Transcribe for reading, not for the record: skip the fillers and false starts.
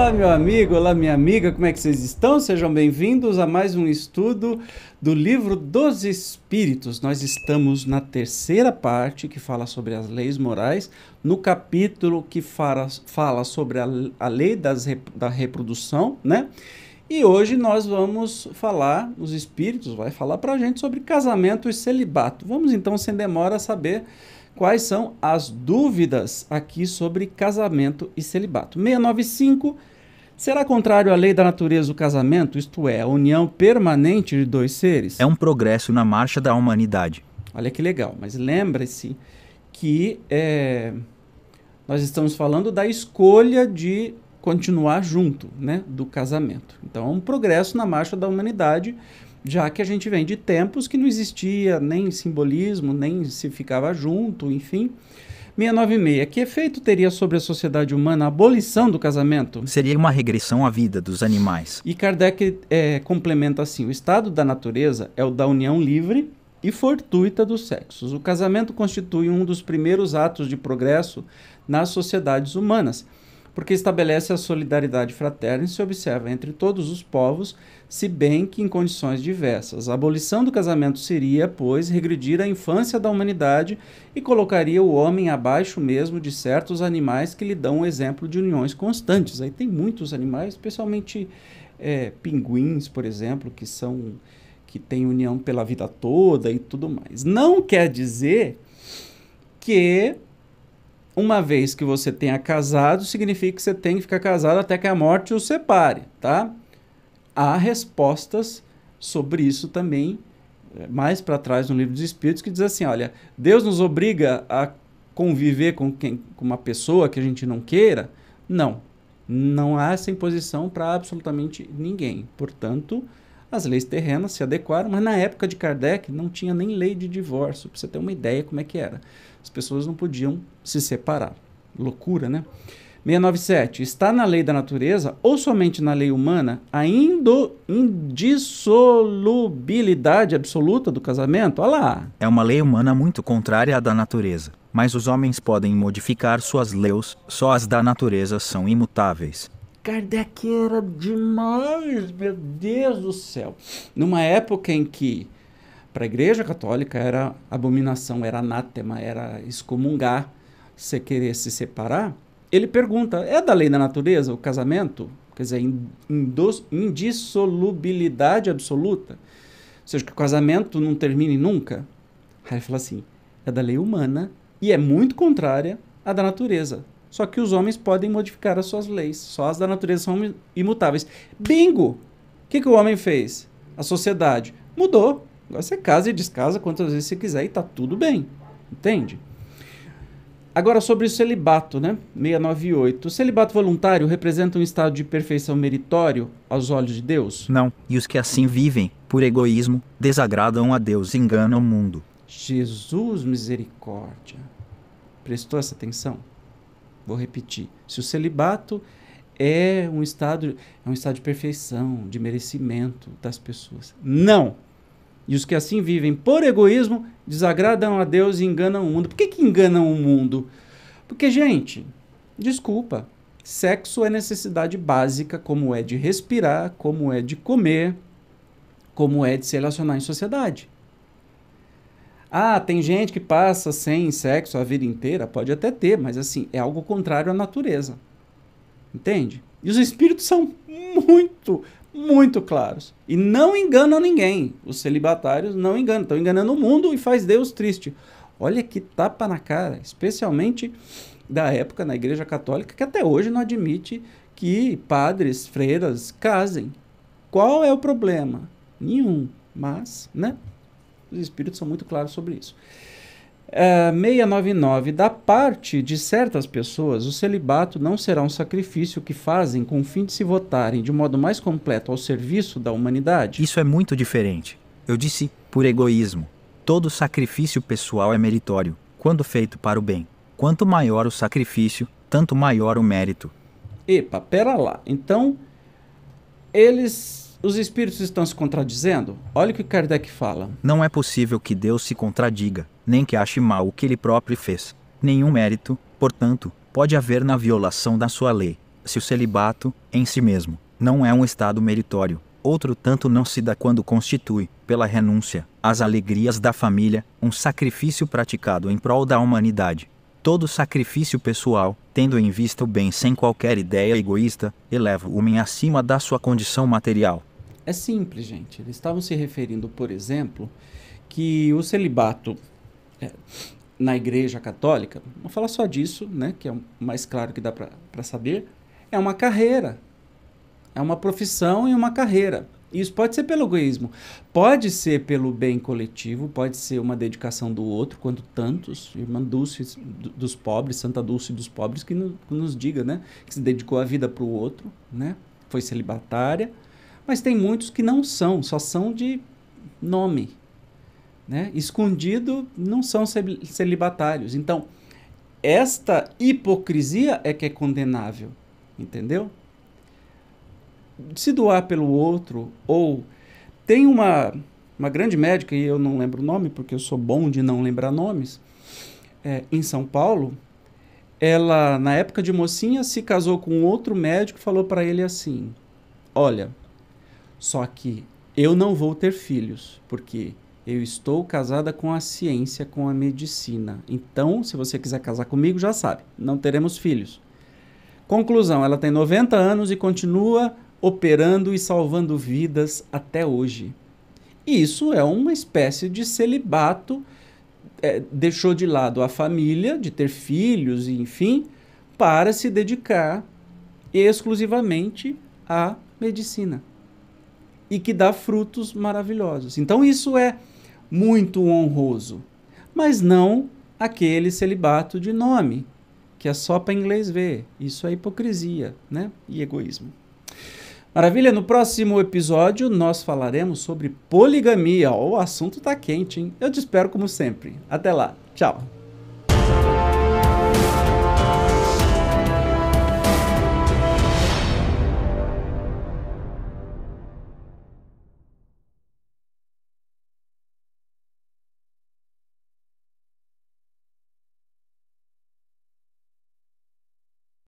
Olá, meu amigo, olá, minha amiga, como é que vocês estão? Sejam bem-vindos a mais um estudo do Livro dos Espíritos. Nós estamos na terceira parte, que fala sobre as leis morais, no capítulo que fala sobre a lei da reprodução, né? E hoje nós vamos falar, os Espíritos vai falar pra gente sobre casamento e celibato. Vamos então, sem demora, saber quais são as dúvidas aqui sobre casamento e celibato. 695, será contrário à lei da natureza o casamento, isto é, a união permanente de dois seres? É um progresso na marcha da humanidade. Olha que legal, mas lembre-se que nós estamos falando da escolha de continuar junto, né, do casamento. Então é um progresso na marcha da humanidade, já que a gente vem de tempos que não existia nem simbolismo, nem se ficava junto, enfim. 696. Que efeito teria sobre a sociedade humana a abolição do casamento? Seria uma regressão à vida dos animais. E Kardec complementa assim: o estado da natureza é o da união livre e fortuita dos sexos. O casamento constitui um dos primeiros atos de progresso nas sociedades humanas, porque estabelece a solidariedade fraterna e se observa entre todos os povos, se bem que em condições diversas. A abolição do casamento seria, pois, regredir a infância da humanidade e colocaria o homem abaixo mesmo de certos animais que lhe dão um exemplo de uniões constantes. Aí tem muitos animais, especialmente pinguins, por exemplo, que têm união pela vida toda e tudo mais. Não quer dizer que uma vez que você tenha casado, significa que você tem que ficar casado até que a morte os separe, tá? Há respostas sobre isso também, mais para trás no Livro dos Espíritos, que diz assim, olha, Deus nos obriga a conviver com uma pessoa que a gente não queira? Não. Não há essa imposição para absolutamente ninguém. Portanto, as leis terrenas se adequaram, mas na época de Kardec não tinha nem lei de divórcio, para você ter uma ideia como é que era. As pessoas não podiam se separar. Loucura, né? 697. Está na lei da natureza ou somente na lei humana a indissolubilidade absoluta do casamento? Olha lá. É uma lei humana muito contrária à da natureza, mas os homens podem modificar suas leis, só as da natureza são imutáveis. Kardec era demais, meu Deus do céu. Numa época em que para a Igreja Católica era abominação, era anátema, era excomungar, você querer se separar, ele pergunta, é da lei da natureza o casamento? Quer dizer, indissolubilidade absoluta? Ou seja, que o casamento não termine nunca? Aí ele fala assim, é da lei humana e é muito contrária à da natureza. Só que os homens podem modificar as suas leis, só as da natureza são imutáveis. Bingo! O que o homem fez? A sociedade mudou. Agora você casa e descasa quantas vezes você quiser e tá tudo bem. Entende? Agora sobre o celibato, né? 698. O celibato voluntário representa um estado de perfeição meritório aos olhos de Deus? Não, e os que assim vivem, por egoísmo, desagradam a Deus e enganam o mundo. Jesus misericórdia. Prestou essa atenção? Vou repetir. Se o celibato é um estado de perfeição, de merecimento das pessoas. Não! E os que assim vivem por egoísmo desagradam a Deus e enganam o mundo. Por que enganam o mundo? Porque, gente, desculpa, sexo é necessidade básica, como é de respirar, como é de comer, como é de se relacionar em sociedade. Ah, tem gente que passa sem sexo a vida inteira? Pode até ter, mas assim, é algo contrário à natureza. Entende? E os espíritos são muito claros. E não enganam ninguém. Os celibatários não enganam. Estão enganando o mundo e faz Deus triste. Olha que tapa na cara. Especialmente da época na Igreja Católica, que até hoje não admite que padres, freiras casem. Qual é o problema? Nenhum. Mas, né? Os espíritos são muito claros sobre isso. 699. Da parte de certas pessoas, o celibato não será um sacrifício que fazem com o fim de se votarem de modo mais completo ao serviço da humanidade? Isso é muito diferente. Eu disse por egoísmo. Todo sacrifício pessoal é meritório, quando feito para o bem. Quanto maior o sacrifício, tanto maior o mérito. Epa, pera lá. Então, os espíritos estão se contradizendo? Olha o que Kardec fala. Não é possível que Deus se contradiga, nem que ache mal o que ele próprio fez. Nenhum mérito, portanto, pode haver na violação da sua lei. Se o celibato, em si mesmo, não é um estado meritório, outro tanto não se dá quando constitui, pela renúncia às alegrias da família, um sacrifício praticado em prol da humanidade. Todo sacrifício pessoal, tendo em vista o bem sem qualquer ideia egoísta, eleva o homem acima da sua condição material. É simples, gente. Eles estavam se referindo, por exemplo, que o celibato na Igreja Católica, vamos falar só disso, né, que é o mais claro que dá para saber, é uma carreira. É uma profissão e uma carreira. Isso pode ser pelo egoísmo, pode ser pelo bem coletivo, pode ser uma dedicação do outro, quanto tantos, Irmã Dulce dos pobres, Santa Dulce dos pobres, que nos diga, né, que se dedicou a vida para o outro, né, foi celibatária, mas tem muitos que não são, só são de nome, né, escondido, não são celibatários. Então, esta hipocrisia é que é condenável, entendeu? Se doar pelo outro, ou tem uma grande médica, e eu não lembro o nome, porque eu sou bom de não lembrar nomes, em São Paulo, ela, na época de mocinha, se casou com outro médico e falou para ele assim, olha, só que eu não vou ter filhos, porque eu estou casada com a ciência, com a medicina. Então, se você quiser casar comigo, já sabe, não teremos filhos. Conclusão, ela tem 90 anos e continua operando e salvando vidas até hoje. Isso é uma espécie de celibato, deixou de lado a família, de ter filhos, enfim, para se dedicar exclusivamente à medicina. E que dá frutos maravilhosos. Então isso é muito honroso, mas não aquele celibato de nome, que é só para inglês ver. Isso é hipocrisia, né? E egoísmo. Maravilha, no próximo episódio nós falaremos sobre poligamia. O assunto tá quente, hein? Eu te espero como sempre. Até lá, tchau!